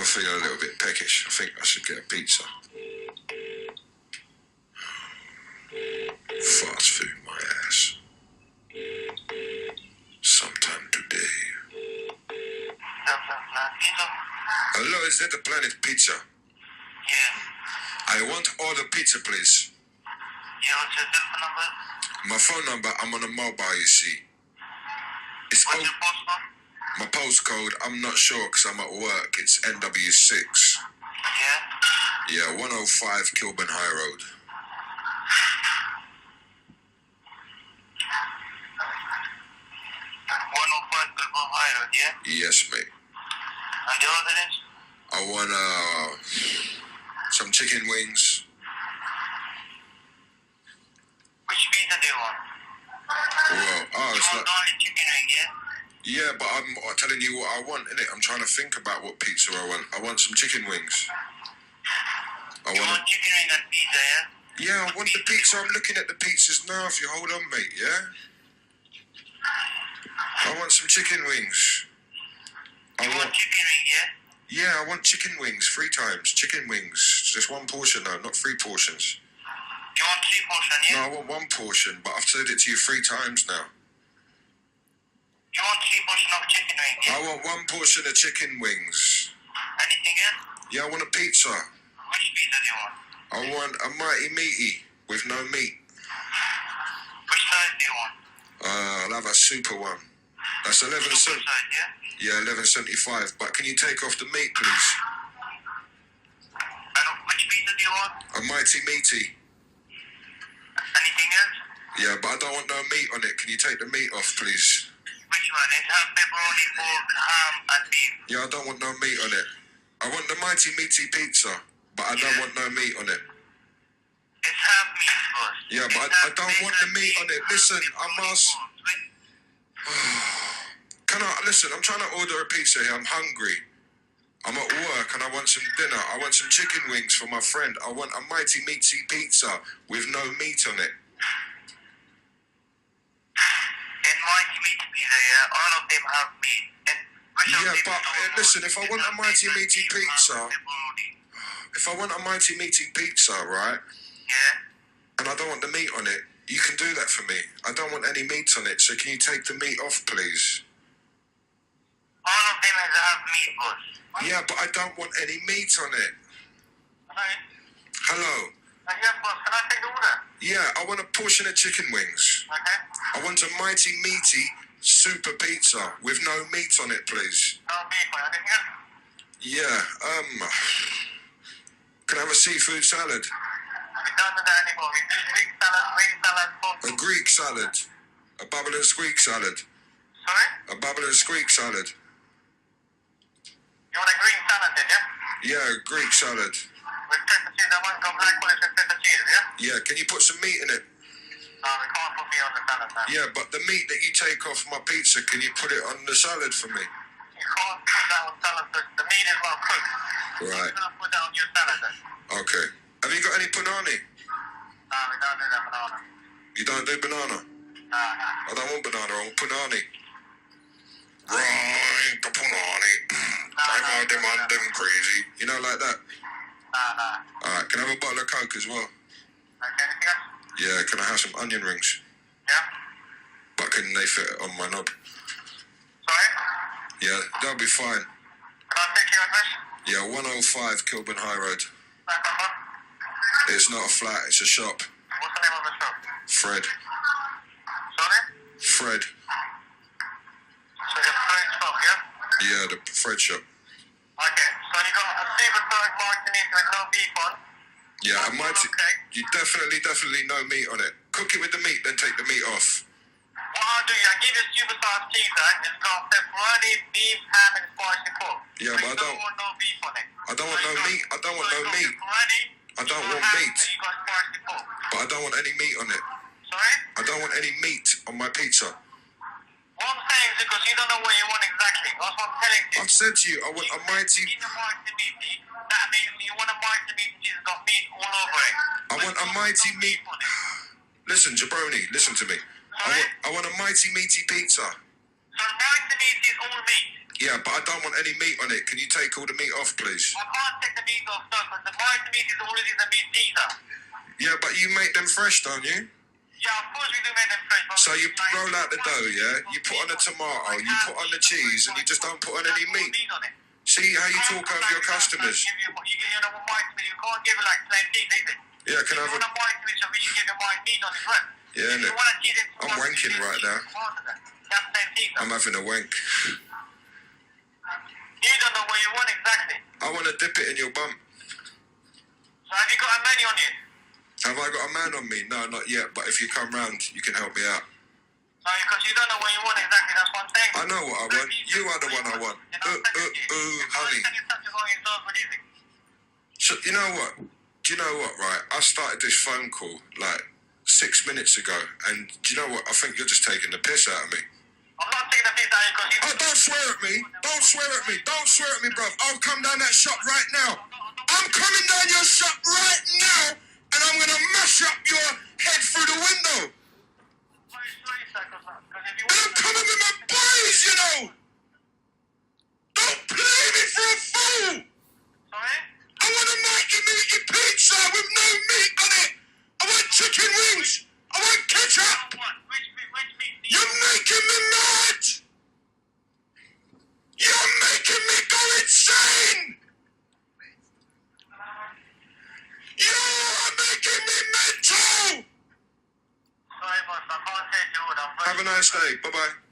feeling a little bit peckish. I think I should get a pizza. Fast food, my ass. Sometime today. Hello, is that the Planet Pizza? Yeah. I want order pizza, please. Yeah, what's your telephone number? My phone number, I'm on a mobile, you see. It's What's your postcode? my postcode, I'm not sure because I'm at work. It's NW6. Yeah. Yeah, 105 Kilburn High Road. 105 Kilburn High Road, yeah? Yes, mate. And the order is? I want some chicken wings. Which pizza do you want? Well, You it's want like, only chicken wing, yeah? yeah, but I'm telling you what I want, innit? I'm trying to think about what pizza I want. I want some chicken wings. You want chicken wing and pizza, yeah? Yeah, I want the pizza. I'm looking at the pizzas now. If you hold on, mate, yeah? I want some chicken wings. You want chicken wing, yeah? Yeah, I want chicken wings 3 times. Chicken wings. Just 1 portion, though, not 3 portions. You want 3 portion, yeah? No, I want 1 portion, but I've said it to you 3 times now. You want 3 portion of chicken wing, yeah? I want 1 portion of chicken wings. Anything else? Yeah, I want a pizza. Which pizza do you want? I want a mighty meaty with no meat. Which size do you want? I'll have a super one. That's 11 Super cent. size, yeah? Yeah, 11.75. But can you take off the meat, please? And which pizza do you want? A mighty meaty. Anything else? Yeah, but I don't want no meat on it. Can you take the meat off, please? Which one? It has pepperoni, pork, ham, and beef. Yeah, I don't want no meat on it. I want the mighty meaty pizza, but I don't want no meat on it. It's half meat, boss. Yeah, but I don't want the meat on it. Listen, I'm asking. Can I listen? I'm trying to order a pizza here. I'm hungry. I'm at work and I want some dinner. I want some chicken wings for my friend. I want a mighty meaty pizza with no meat on it. In mighty meaty pizza, yeah, all of them have meat. And which of Yeah, them but don't listen, have if I meat? want a It mighty has meaty beef, pizza, ham, pepperoni. if I want a mighty meaty pizza, right, Yeah. and I don't want the meat on it, you can do that for me. I don't want any meat on it, so can you take the meat off, please? All of them have meat, boss. Yeah, but I don't want any meat on it. Hi. Hello? Yes, boss. Can I take the order? Yeah, I want a portion of chicken wings. Okay. I want a mighty meaty super pizza with no meat on it, please. No beef, anything else? Yeah, can I have a seafood salad? We don't do that anymore. We do Greek salad, pork. A Greek salad. A bubble and squeak salad. Sorry? A bubble and squeak salad. You want a green salad then, yeah? Yeah, a Greek salad. With cheddar cheese, I want some black olives and cheddar cheese, yeah? Yeah, can you put some meat in it? No, we can't put meat on the salad, man. Yeah, but the meat that you take off my pizza, can you put it on the salad for me? You can't put that on salad, the meat is not cooked. Right. You're going to put that on your salad then. Okay. Have you got any punani? No, we don't do that banana. You don't do banana? No. I don't want banana, I want punani. Right, the punani. I'm them crazy. You know, like that? No. Alright, can I have a bottle of Coke as well? Okay, anything else? Yeah, can I have some onion rings? Yeah? But can they fit on my knob? Sorry? Yeah, that'll be fine. Can I take your address? Yeah, 105 Kilburn High Road. Back number? It's not a flat, it's a shop. What's the name of the shop? Fred. Sorry? Fred. So it's a French shop, yeah? Yeah, the Fred shop. Okay, so you got a super size martini with no beef on. Yeah, I might. Okay. You definitely no meat on it. Cook it with the meat, then take the meat off. What I'll do, I give you a super size pizza. It's got pepperoni, beef, ham, and spicy pork. Yeah, so but I you don't want no beef on it. I don't want no meat. I don't want no meat. Pepperoni, I don't want ham, meat. And you got spicy pork. But I don't want any meat on it. Sorry? I don't want any meat on my pizza. What I'm saying is because you don't know what you want exactly. That's what I'm telling you. I've said to you, I want a mighty. In a mighty meaty, that means you want a mighty meaty that's got meat all over it. I want a mighty meat. On it. Listen, jabroni, listen to me. Sorry? I want a mighty meaty pizza. So mighty meaty is all meat. Yeah, but I don't want any meat on it. Can you take all the meat off, please? I can't take the meat off, no, because the mighty meat is already the meat pizza. Yeah, but you make them fresh, don't you? Yeah, of course we do make them fresh. But So you roll out the dough, yeah? You put on the tomato, you put on the cheese, and you just don't put on any meat. See how you talk over your customers? You know, mighty meat, you can't give it like plain cheese, is it? Yeah, can I have If you want a mighty meat, so we should give you mighty meat on it, right? Yeah, innit? I'm wanking right now. I'm having a wank. You don't know what you want exactly. I want to dip it in your bum. So have you got a menu on you? Have I got a man on me? No, not yet. But if you come round, you can help me out. No, because you don't know what you want exactly. That's one thing. I know what I want. You are the one I want. Honey. So you know what? Do you know what? Right, I started this phone call like 6 minutes ago, and do you know what? I think you're just taking the piss out of me. I'm not taking the piss out of you because you... Oh, don't swear at me. Don't swear at me. Don't swear at me, bruv. I'll come down that shop right now. I'm coming down your shop right now, and I'm going to mash up your head through the window. And I'm coming with my boys, you know. Don't play me for a fool. Sorry? I want a Mikey Meaty pizza with no meat on it. I want chicken wings. I want ketchup. Which meat? You're making me mad. You're making me go insane. You're making me mental. Sorry, boss. I can't take your order. Have a nice day. Bye-bye.